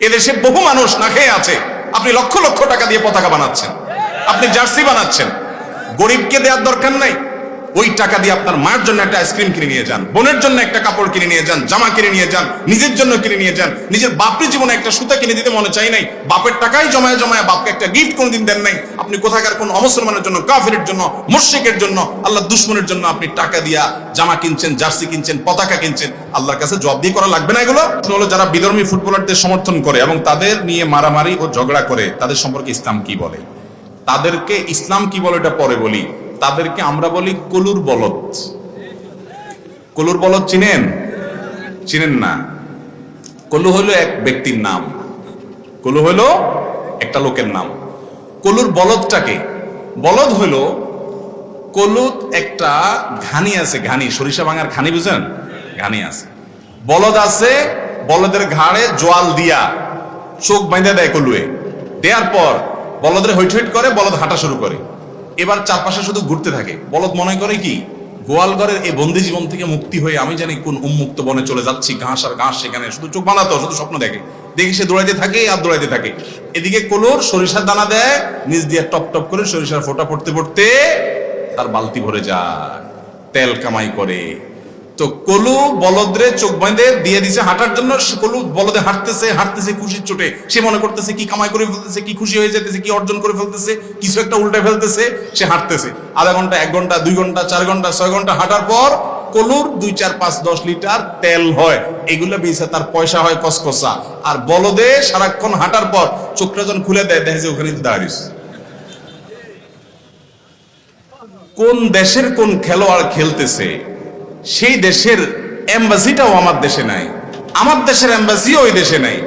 এদেশে বহু মানুষ না খেয়ে আছে, আপনি লক্ষ লক্ষ টাকা দিয়ে পতাকা বানাচ্ছেন, আপনি জার্সি বানাচ্ছেন। গরিবকে দেওয়ার দরকার নাই, ওই টাকা দিয়ে আপনার মায়ের জন্য একটা আইসক্রিম কিনে নিয়ে যান, বোনের জন্য একটা কাপড় কিনে নিয়ে যান, জামা কিনে নিয়ে যান, নিজের জন্য কিনে নিয়ে যান। নিজের বাপের জীবনে একটা সুতা কিনে দিতে মনে চাই নাই, বাপের টাকাই জমায় জমায় বাপকে একটা গিফট কোনদিন দেন নাই। আপনি কোথাকার কোন অমুসলমানের জন্য, কাফিরের জন্য, মুশরিকের জন্য, আল্লাহর দুশমনের জন্য আপনি টাকা দিয়া জামা কিনছেন, জার্সি কিনছেন, পতাকা কিনছেন। আল্লাহর কাছে জবাব দিয়ে করা লাগবে না এগুলো? হলো যারা বিধর্মী ফুটবলারদের সমর্থন করে এবং তাদের নিয়ে মারামারি ও ঝগড়া করে, তাদের সম্পর্কে ইসলাম কি বলে? তাদেরকে ইসলাম কি বলে এটা পরে বলি। তাদেরকে আমরা বলি কলুর বলদ। কলুর বলদ চিনেন? চিনেন না? কলু হলো এক ব্যক্তির নাম, কলু হলো একটা লোকের নাম। কলুর বলদটাকে, বলদ হলো কলুত একটা ঘানি আছে, ঘানি, সরিষা ভাঙার ঘানি, বুঝেন? ঘানি আছে, বলদ আছে, বলদের ঘাড়ে জোয়াল দিয়া চোখ বাঁধা দেয় কলুয়ে, দেওয়ার পর বলদের হৈট হৈট করে, বলদ হাঁটা শুরু করে। এবার চারপাশে শুধু ঘুরতে থাকে। বলদ মনে করে কি গোয়ালঘরের এই বন্দি জীবন থেকে মুক্তি হয়ে আমি জানি কোন উন্মুক্ত বনে চলে যাচ্ছি, ঘাস আর ঘাস, সেখানে শুধু চোখ বাঁধাতো, শুধু স্বপ্ন দেখে, দেখে সে দৌড়াইতে থাকে আর দৌড়াইতে থাকে। এদিকে কলুর সরিষার দানা দেয়, নিচ দিয়ে টপ টপ করে সরিষার ফোঁটা পড়তে পড়তে তার বালতি ভরে যায়, তেল কামাই করে। তো কলু বলদরে চোখ বাঁধে দিয়ে দিছে হাঁটার জন্য। কলু বলদে হাঁটতেছে হাঁটতেছে খুশির চোটে, সে মনে করতেছে কি কামাই করে ফেলতেছে, কি খুশি হয়ে যেতেছে, কি অর্জন করে ফেলতেছে, কিছু একটা উল্টে ফেলতেছে। সে হাঁটতেছে আধা ঘন্টা, 1 ঘন্টা, 2 ঘন্টা, 4 ঘন্টা, 6 ঘন্টা হাঁটার পর কলুর 2, 4, 5, 10 লিটার তেল হয়। এগুলো বেচে তার পয়সা হয় কসকসা। আর বলদে সারাক্ষণ হাঁটার পর চোখটা যখন খুলে দেয়, দেখে যে ওখানে দাঁড়িয়েছে। কোন দেশের কোন খেলোয়াড় খেলতেছে সেই দেশের এম্বাসিটাও আমার দেশে নাই, আমার দেশের এম্বাসিও ওই দেশে নাই।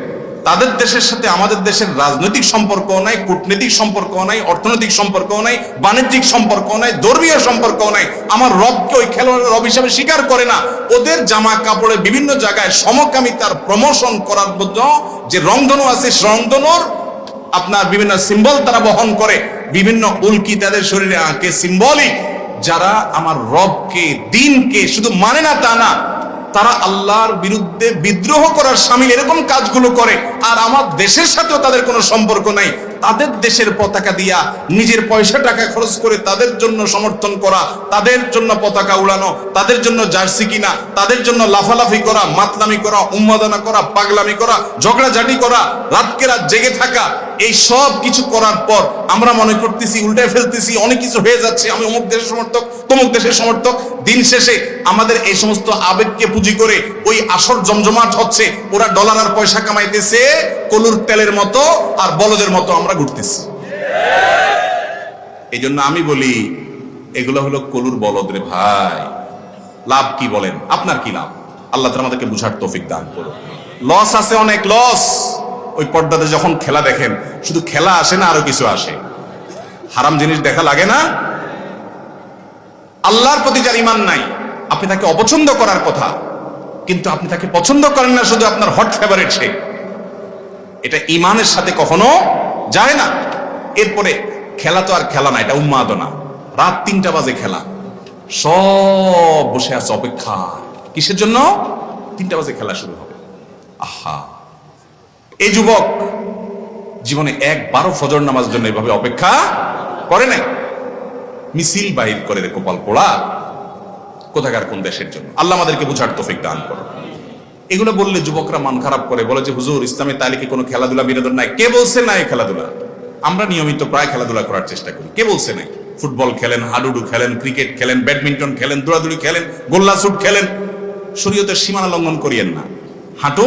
তাদের দেশের সাথে আমাদের দেশের রাজনৈতিক সম্পর্ক নাই, কূটনৈতিক সম্পর্ক নাই, অর্থনৈতিক সম্পর্ক নাই, বাণিজ্যিক সম্পর্ক নাই, ধর্মীয় সম্পর্ক নাই। আমার রবকে ওই খেলোয়াড়ের রব হিসাবে স্বীকার করে না। ওদের জামা কাপড়ে বিভিন্ন জায়গায় সমকামিতার প্রমোশন করার জন্য যে রংধনু আছে, রংধনুর আপনার বিভিন্ন সিম্বল তারা বহন করে, বিভিন্ন উল্কি তাদের শরীরে আঁকে, সিম্বলিক। যারা আমার রবকে, দিনকে শুধু মানে না তা না, তারা আল্লাহর বিরুদ্ধে বিদ্রোহ করার শামিল এরকম কাজগুলো করে। আর আমার দেশের সাথেও তাদের কোনো সম্পর্ক নাই। তাদের দেশের পতাকা দিয়া নিজের পয়সা টাকা খরচ করে তাদের জন্য সমর্থন করা, তাদের জন্য পতাকা উড়ানো, তাদের জন্য জার্সি কিনা, তাদের জন্য লাফালাফি করা, মাতলামি করা, উন্মাদনা করা, পাগলামি করা, ঝগড়াঝাটি করা, রাতকে রাত জেগে থাকা, এই সব কিছু করার পর আমরা মনে করতেছি, উল্টায় ফেলতেছি, অনেক কিছু হয়ে যাচ্ছে, আমি অমুক দেশের সমর্থক, তমুক দেশের সমর্থক। দিন শেষে আমাদের এই সমস্ত আবেগকে পুঁজি করে ওই আসর জমজমাট হচ্ছে। ওরা ডলার আর পয়সা কামাইতেছে কলুর তেলের মতো, আর বলদের মতো আমরা ঘুরতেছি। এই জন্য আমি বলি এগুলো হলো কলুর বলদ রে ভাই। লাভ কি বলেন? আপনার কি লাভ? আল্লাহ তাআলা আমাদেরকে বুঝার তৌফিক দান করুন। লস আছে, অনেক লস। ওই পর্দাতে যখন খেলা দেখেন, শুধু খেলা আসে না, আরো কিছু আসে। হারাম জিনিস দেখা লাগে না? আল্লাহর প্রতি যার ঈমান নাই, আপনি তাকে অপছন্দ করার কথা, কিন্তু আপনি তাকে পছন্দ করেন না, শুধু আপনার হট ফেভারিট সে। এটা ঈমানের সাথে কখনো যায় না। এরপরে খেলা তো আর খেলা না, এটা উন্মাদনা। রাত 3টা বাজে খেলা, সব বসে আছে অপেক্ষা। কিসের জন্য? 3টা বাজে খেলা শুরু হবে। আহা, এই যুবক জীবনে একবারও ফজর নামাজের জন্য এভাবে অপেক্ষা করে নাই। মিছিল বাহির করে রে কপাল পোড়া, কোথাকার কোন দেশের জন্য। আল্লাহ আমাদেরকে বুঝার তৌফিক দান করো। এগুলো বললে যুবকরা মন খারাপ করে, বলে যে হুজুর ইসলামের তালিকে কোনো খেলাধুলা বিনোদন নাই। কে বলছে নাই খেলাধুলা? আমরা নিয়মিত প্রায় খেলাধুলা করার চেষ্টা করি। কে বলছে নাই? ফুটবল খেলেন, হাডুডু খেলেন, ক্রিকেট খেলেন, ব্যাডমিন্টন খেলেন, দৌড়াদৌড়ি খেলেন, গোল্লা শুট খেলেন। শরীয়তের সীমানা লঙ্ঘন করিয়েন না। হাঁটু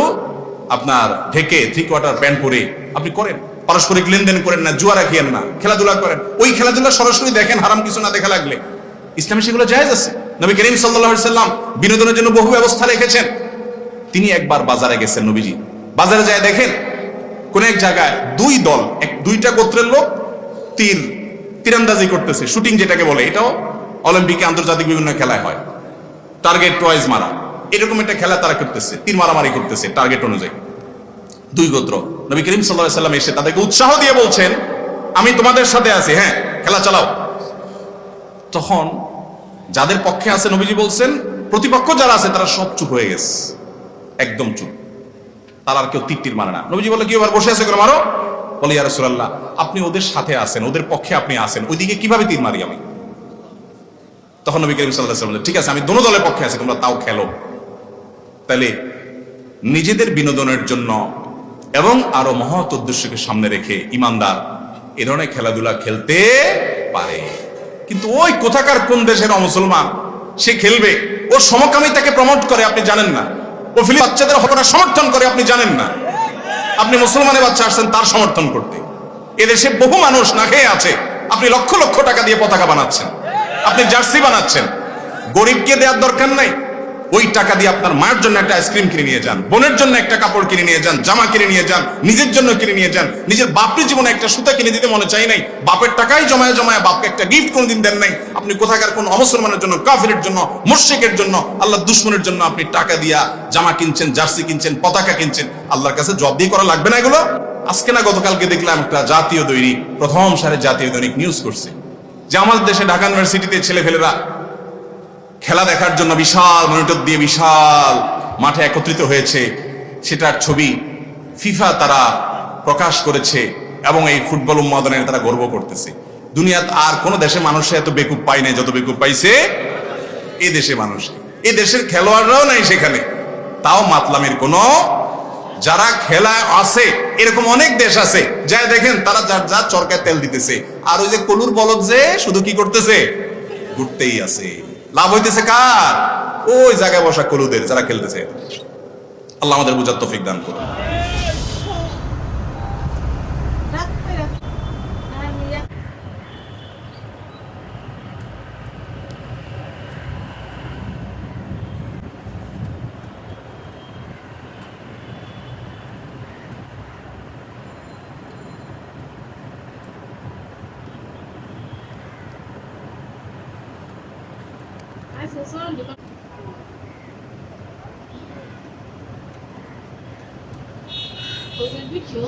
আপনার ঢেকে 3/4 প্যান্ট পরে আপনি করেন, পারস্পরিক লেনদেন করেন না, জুয়া রাখিয়েন না, খেলাধুলা করেন। ওই খেলাধুলা সরাসরি দেখেন, হারাম কিছু না দেখা লাগলে। ইসলামে সেগুলো জায়েজ আছে। নবী করিম সাল্লাল্লাহু আলাইহি সাল্লাম বিনোদনের জন্য বহু ব্যবস্থা রেখেছেন। তিনি একবার বাজারে গেছেন, নবীজি বাজারে যায় দেখেন কোন এক জায়গায় 2টা গোত্রের লোক তীরন্দাজি করতেছে, শুটিং যেটাকে বলে। এটাও অলিম্পিকে, আন্তর্জাতিক বিভিন্ন খেলায় হয়, টার্গেট ওয়াইজ মারা। এরকম একটা খেলা তারা করতেছে, তীর মারামারি করতেছে টার্গেট অনুযায়ী। 2 গোত্র। নবী করিম সাল্লাল্লাহু আলাইহি সাল্লাম এসে তাদেরকে উৎসাহ দিয়ে বলছেন, আমি তোমাদের সাথে আছি, হ্যাঁ খেলা চালাও। তখন যাদের পক্ষে আছে নবীজি বলছেন, প্রতিপক্ষ যারা আছে তারা সব চুপ হয়ে গেছে, একদম চুপ। তার আর কেউ তীর মানে না। নবীজি বলে কি এবার বসে আছে করে মারো। বলে ইয়া রাসূলুল্লাহ, আপনি ওদের সাথে আছেন, ওদের পক্ষে আপনি আছেন, ওইদিকে কিভাবে তীর মারি আমি? তখন নবী করিম সাল্লাল্লাহু আলাইহি ওয়াসাল্লাম বললেন, ঠিক আছে আমি দোনো দলের পক্ষে আছি, তোমরা তাও খেলো। তাহলে নিজেদের বিনোদনের জন্য এবং আরো মহৎ উদ্দেশ্যকে সামনে রেখে ইমানদার এ ধরনের খেলাধুলা খেলতে পারে। কিন্তু ওই কোথাকার কোন দেশের অমুসলমান সে খেলবে, ও সমকামিতাকে প্রমোট করে আপনি জানেন না, ও ফিলিস্তিনের বাচ্চাদের হত্যা সমর্থন করে আপনি জানেন না। আপনি মুসলমানের বাচ্চা আসছেন তার সমর্থন করতে। এদেশে বহু মানুষ না খেয়ে আছে, আপনি লক্ষ লক্ষ টাকা দিয়ে পতাকা বানাচ্ছেন, আপনি জার্সি বানাচ্ছেন। গরিবকে দেওয়ার দরকার নাই, ওই টাকা দিয়ে আপনার মায়ের জন্য একটা আইসক্রিম কিনে নিয়ে যান, বোনের জন্য একটা কাপড় কিনে নিয়ে যান, জামা কিনে নিয়ে যান, নিজের জন্য কিনে নিয়ে যান। নিজের বাপের জীবনে একটা সুতা কিনে দিতে মনে চাই নাই, বাপের টাকাই জমায় জমায় বাপকে একটা গিফট কোনোদিন দেন নাই। আপনি কোথাকার কোন অমুসলমানের জন্য, কাফিরের জন্য, মুশরিকের জন্য, আল্লাহর দুশমনের জন্য আপনি টাকা দিয়া জামা কিনছেন, জার্সি কিনছেন, পতাকা কিনছেন। আল্লাহর কাছে জবাব দিয়ে করা লাগবে না এগুলো? আজকে না গতকালকে দেখলাম একটা জাতীয় দৈনিক, প্রথম সারির জাতীয় দৈনিক নিউজ করছে যে আমাদের দেশে ঢাকা ইউনিভার্সিটিতে ছেলেফেলেরা খেলা দেখার জন্য বিশাল মনিটর দিয়ে বিশাল মাঠে একত্রিত হয়েছে, সেটার ছবি ফিফা তারা প্রকাশ করেছে এবং এই ফুটবল উন্মাদনের তারা গর্ব করতেছে। দুনিয়াত আর কোন দেশে মানুষে এত বেকুব পায় নাই যত বেকুব পাইছে এই দেশে মানুষ। এই দেশের খেলোয়াড়রাও নাই সেখানে, তাও মাতলামের কোন, যারা খেলায় আছে এরকম অনেক দেশ আছে যা দেখেন তারা যার যার চরকায় তেল দিতেছে, আর ওই যে কলুর বলদ যে শুধু কি করতেছে, ঘুরতেই আছে। লাভ হইতেছে কার? ওই জায়গায় বসা কলুদের যারা খেলতেছে। আল্লাহ আমাদের বুঝার তৌফিক দান করুন। Was it video?